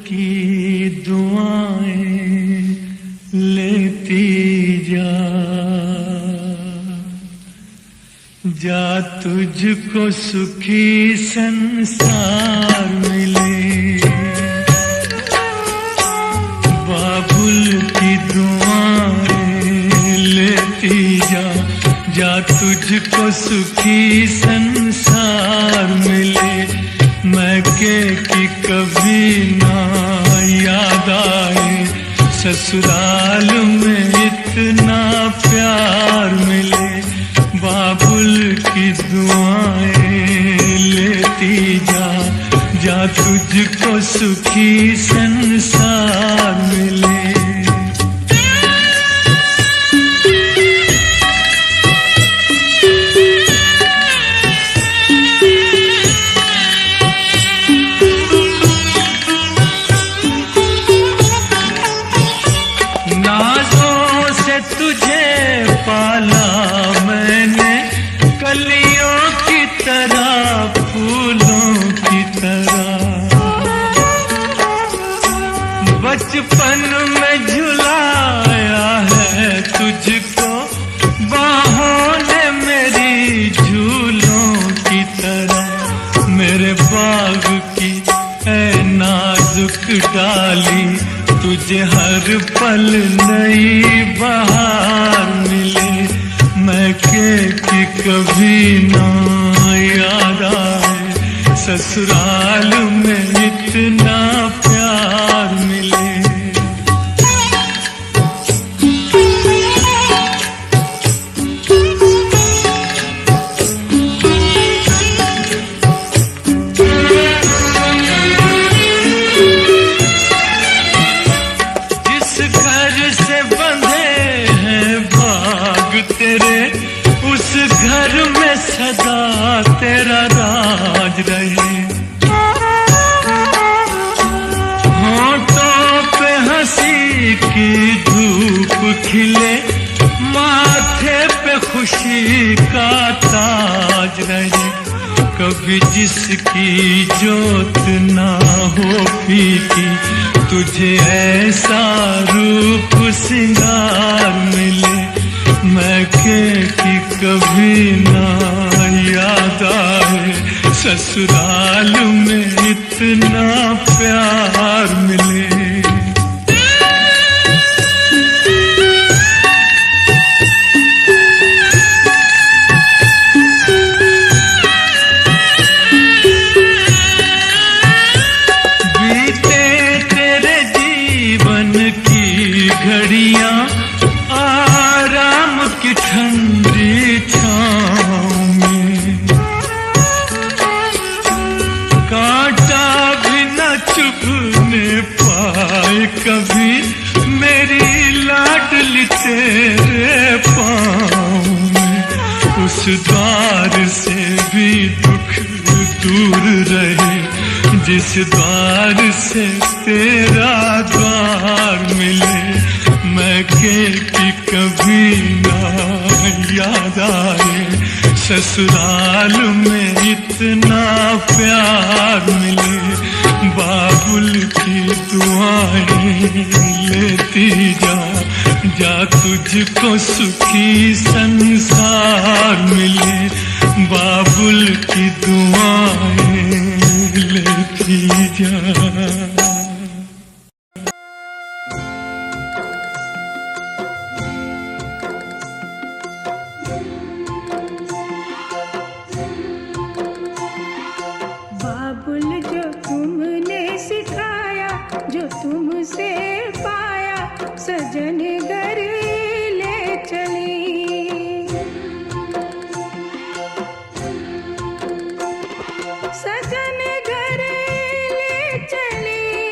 की दुआएं लेती जा, जा तुझको सुखी संसार मिले। बाबुल की दुआएं लेती जा, जा तुझको सुखी संसार मिले। मैके की कभी ना याद आए, ससुराल में इतना प्यार मिले। बाबुल की दुआएं लेती जा, जा तुझको सुखी संसार मिले। तुझे पाला मैंने कलियों की तरह, फूलों की तरह। बचपन में झुलाया है तुझको बाहों ने मेरी, झूलों की तरह। मेरे बाग की ऐ नाजुक डाली, तुझे हर पल नई बहार मिले। मैके की कभी ना याद आए, ससुराल में इतना प्यार मिले। उस घर में सदा तेरा राज रहे। होठों पे हंसी की धूप खिले, माथे पे खुशी का ताज रहे। कभी जिसकी जोत ना हो फीकी, तुझे ऐसा रूप सिंगार मिले। मैके की कभी ना याद आए, ससुराल में इतना प्यार मिले। बीते तेरे जीवन की घड़ियां आराम की ठंडी छाँव में, कांटा भी न चुभने पाए कभी मेरी लाडली तेरे पाँव में। उस द्वार से भी दुख दूर रहे, जिस द्वार से तेरा द्वार मिले। मैके की कभी ना याद आए, ससुराल में इतना प्यार मिले। बाबुल की दुआएं लेती जा, जा तुझको सुखी संसार मिले। बाबुल की दुआएं लेती जा। तुमसे पाया सजन घर ले चली। सजन घर ले चली,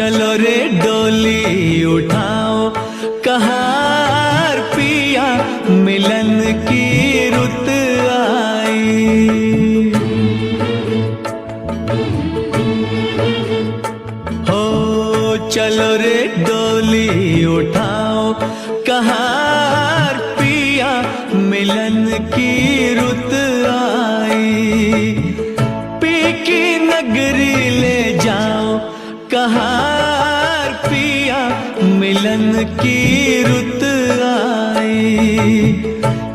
चलो रे डोली उठाओ कहार पिया, मिलन की रुत आई। हो चलो रे डोली उठाओ कहार पिया, मिलन की रुत आई। पी की नगरी ले जाओ कहार पिया, मिलन की रुत आई।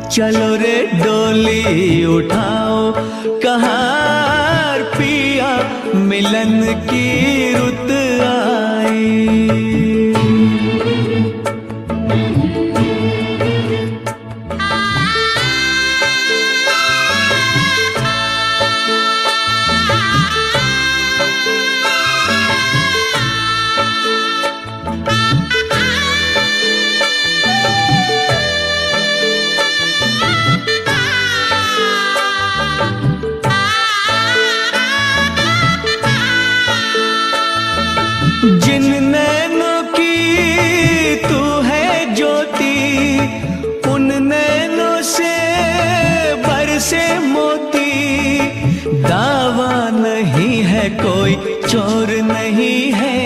चलो रे डोली उठाओ कहार पिया, मिलन की रुत आई। जिन नैनों की तू है ज्योति, उन नैनों से बरसे मोती। दावा नहीं है कोई चोर नहीं है,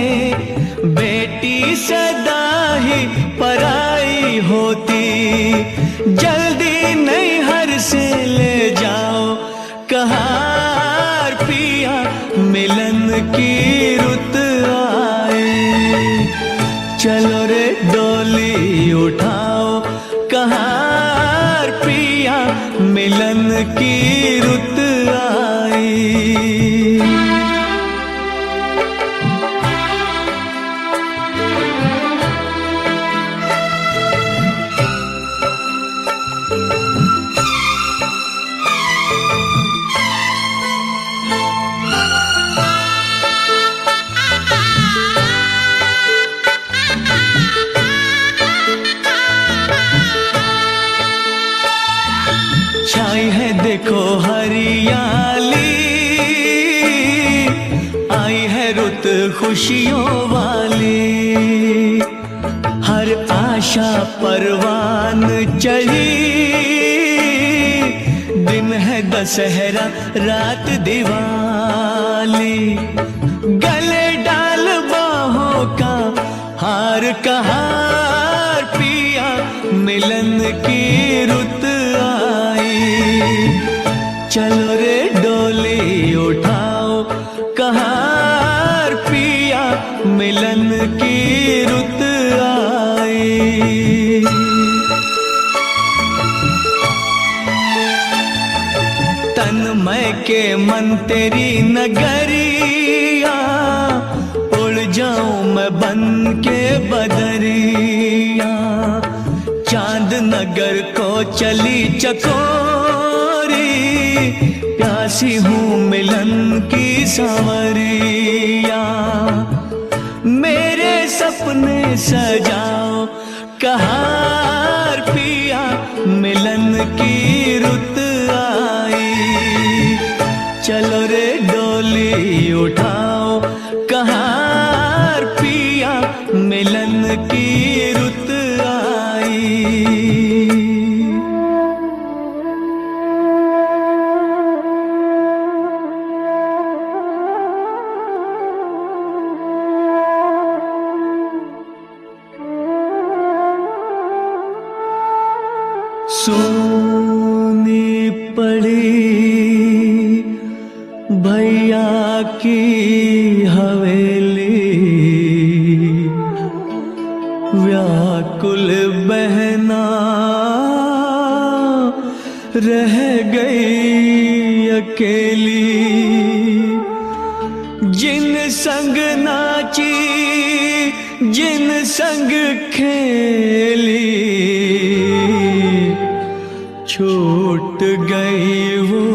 बेटी सदा ही पराई होती। जल्दी नैहर से ले जाओ कहार पिया, मिलन की रुत आए। चलो रे डोली उठाओ कहार पिया, मिलन की रुत आई। छाई है देखो हरियाली, आई है रुत खुशियों वाली। हर आशा परवान चढ़ी, दिन है दशहरा रात दिवाली। गले डाल बाहों का हार कहार पिया, मिलन की रुत आई। चलो रे डोली उठाओ कहार पिया, मिलन की रुत आई। तन मैं के मन तेरी नगरिया, उड़ जाऊं मैं बन के बदरिया। चांद नगर को चली चकोरी, प्यासी हूँ मिलन की सांवरिया। मेरे सपने सजाओ कहार पिया, मिलन की रुत आई। चलो रे डोली उठाओ कहार पिया, मिलन की रुत आई। सोनी पड़ी भैया की हवेली, व्याकुल बहना रह गई अकेली। जिन संग नाची जिन संग खेली, छूट गई वो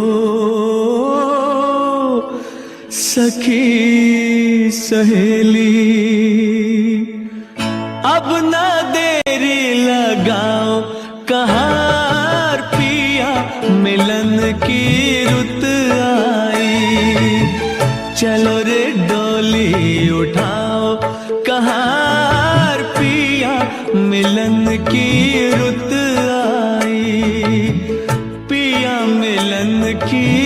सखी सहेली। अब ना देरी लगाओ कहार पिया, मिलन की रुत आई। चलो रे डोली उठाओ की